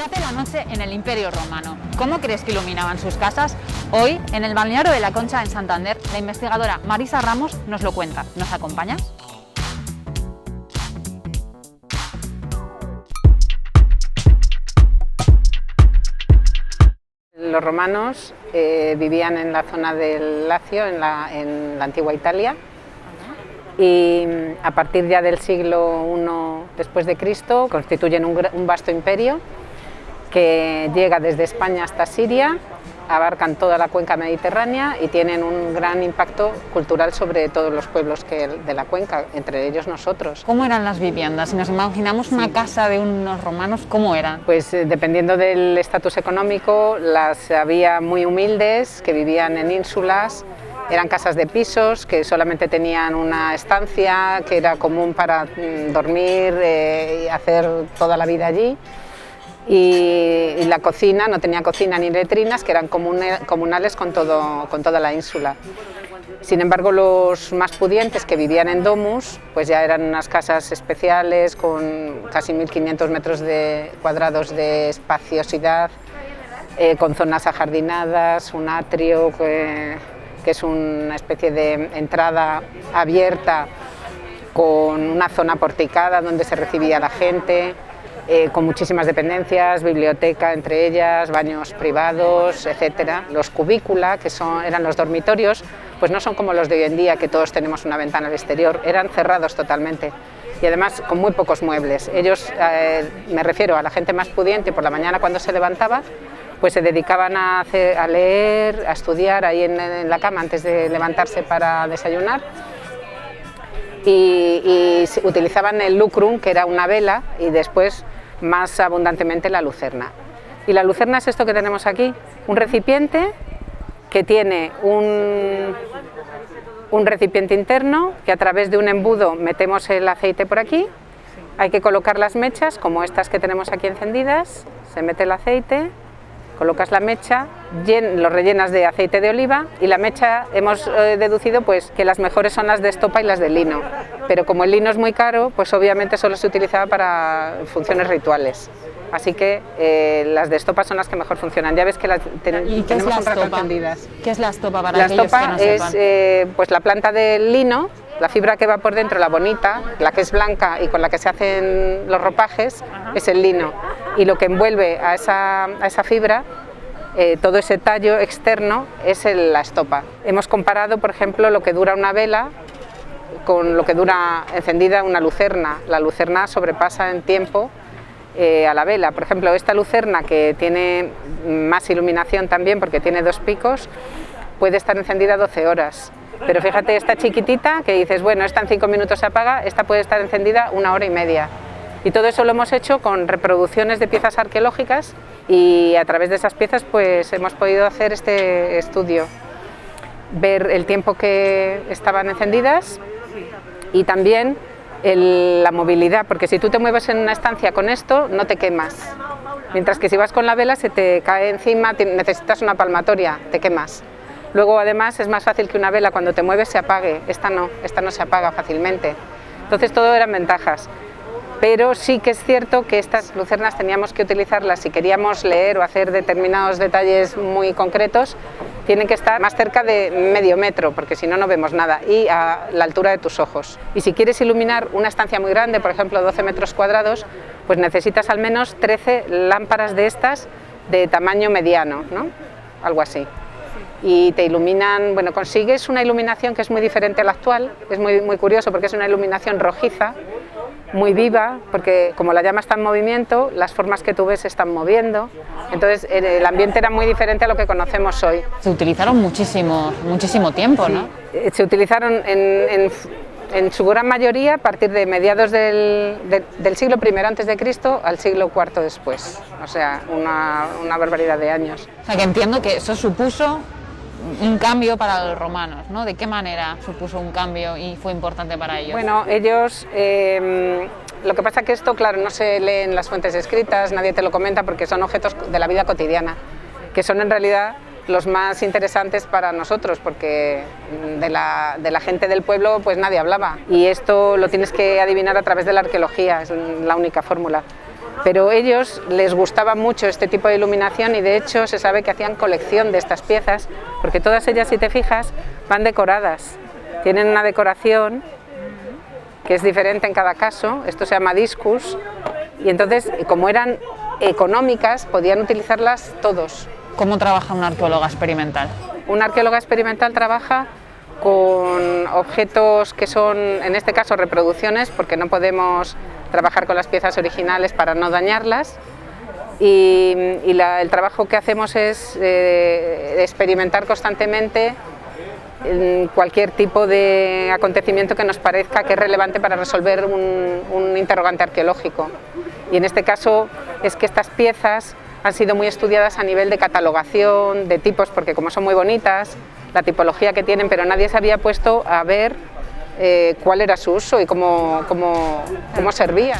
Imagínate la noche en el Imperio Romano. ¿Cómo crees que iluminaban sus casas? Hoy, en el balneario de La Concha, en Santander, la investigadora Marisa Ramos nos lo cuenta. ¿Nos acompañas? Los romanos vivían en la zona del Lacio, en la antigua Italia, y a partir ya del siglo I después de Cristo constituyen un vasto imperio que llega desde España hasta Siria, abarcan toda la cuenca mediterránea y tienen un gran impacto cultural sobre todos los pueblos de la cuenca, entre ellos nosotros. ¿Cómo eran las viviendas? Si nos imaginamos una casa de unos romanos, ¿cómo eran? Pues dependiendo del estatus económico, las había muy humildes, que vivían en ínsulas, eran casas de pisos, que solamente tenían una estancia, que era común para dormir y hacer toda la vida allí. Y la cocina, no tenía cocina ni letrinas, que eran comunales con toda la ínsula. Sin embargo, los más pudientes, que vivían en domus, pues ya eran unas casas especiales con casi 1500 metros cuadrados de espaciosidad, con zonas ajardinadas, un atrio que es una especie de entrada abierta con una zona porticada donde se recibía a la gente, con muchísimas dependencias, biblioteca entre ellas, baños privados, etc. Los cubícula, que eran los dormitorios, pues no son como los de hoy en día, que todos tenemos una ventana al exterior, eran cerrados totalmente y además con muy pocos muebles. Ellos, me refiero a la gente más pudiente, por la mañana cuando se levantaba, pues se dedicaban a leer, a estudiar ahí en la cama antes de levantarse para desayunar. Y utilizaban el lucrum, que era una vela, y después más abundantemente la lucerna. Y la lucerna es esto que tenemos aquí, un recipiente que tiene un recipiente interno, que a través de un embudo metemos el aceite por aquí. Hay que colocar las mechas, como estas que tenemos aquí encendidas, se mete el aceite, colocas la mecha, lo rellenas de aceite de oliva, y la mecha hemos deducido pues que las mejores son las de estopa y las de lino, pero como el lino es muy caro, pues obviamente solo se utilizaba para funciones rituales, así que las de estopa son las que mejor funcionan. Ya ves que tenemos un rato encendidas. ¿Qué es la estopa para la aquellos estopa que no sepan? Es pues la planta del lino, la fibra que va por dentro, la bonita, la que es blanca y con la que se hacen los ropajes, es el lino, y lo que envuelve a esa fibra, todo ese tallo externo, es la estopa. Hemos comparado, por ejemplo, lo que dura una vela con lo que dura encendida una lucerna. La lucerna sobrepasa en tiempo a la vela. Por ejemplo, esta lucerna, que tiene más iluminación también porque tiene 2 picos, puede estar encendida 12 horas. Pero fíjate, esta chiquitita, que dices, bueno, esta en 5 minutos se apaga, esta puede estar encendida 1 hora y media. Y todo eso lo hemos hecho con reproducciones de piezas arqueológicas, y a través de esas piezas pues hemos podido hacer este estudio, ver el tiempo que estaban encendidas y también la movilidad, porque si tú te mueves en una estancia con esto no te quemas, mientras que si vas con la vela se te cae encima, necesitas una palmatoria, te quemas. Luego además es más fácil que una vela cuando te mueves se apague, esta no se apaga fácilmente. Entonces todo eran ventajas. Pero sí que es cierto que estas lucernas teníamos que utilizarlas si queríamos leer o hacer determinados detalles muy concretos, tienen que estar más cerca de medio metro, porque si no, no vemos nada, y a la altura de tus ojos. Y si quieres iluminar una estancia muy grande, por ejemplo 12 metros cuadrados, pues necesitas al menos 13 lámparas de estas de tamaño mediano, ¿no? Algo así. Y te iluminan, bueno, consigues una iluminación que es muy diferente a la actual, es muy curioso porque es una iluminación rojiza, muy viva, porque como la llama está en movimiento, las formas que tú ves se están moviendo, entonces el ambiente era muy diferente a lo que conocemos hoy. Se utilizaron muchísimo tiempo, ¿no? Sí, se utilizaron en su gran mayoría a partir de mediados del siglo I antes de Cristo al siglo IV después, o sea, una barbaridad de años. O sea, que entiendo que eso supuso un cambio para los romanos, ¿no? ¿De qué manera supuso un cambio y fue importante para ellos? Bueno, ellos, lo que pasa que esto, claro, no se lee en las fuentes escritas, nadie te lo comenta porque son objetos de la vida cotidiana, que son en realidad los más interesantes para nosotros, porque de la gente del pueblo pues nadie hablaba, y esto lo tienes que adivinar a través de la arqueología, es la única fórmula. Pero ellos les gustaba mucho este tipo de iluminación y de hecho se sabe que hacían colección de estas piezas, porque todas ellas, si te fijas, van decoradas. Tienen una decoración que es diferente en cada caso, esto se llama discus, y entonces, como eran económicas, podían utilizarlas todos. ¿Cómo trabaja una arqueóloga experimental? Una arqueóloga experimental trabaja con objetos que son, en este caso, reproducciones, porque no podemos trabajar con las piezas originales para no dañarlas, y el trabajo que hacemos es experimentar constantemente en cualquier tipo de acontecimiento que nos parezca que es relevante para resolver un interrogante arqueológico. Y en este caso es que estas piezas han sido muy estudiadas a nivel de catalogación, de tipos, porque como son muy bonitas, la tipología que tienen, pero nadie se había puesto a ver cuál era su uso y cómo servían.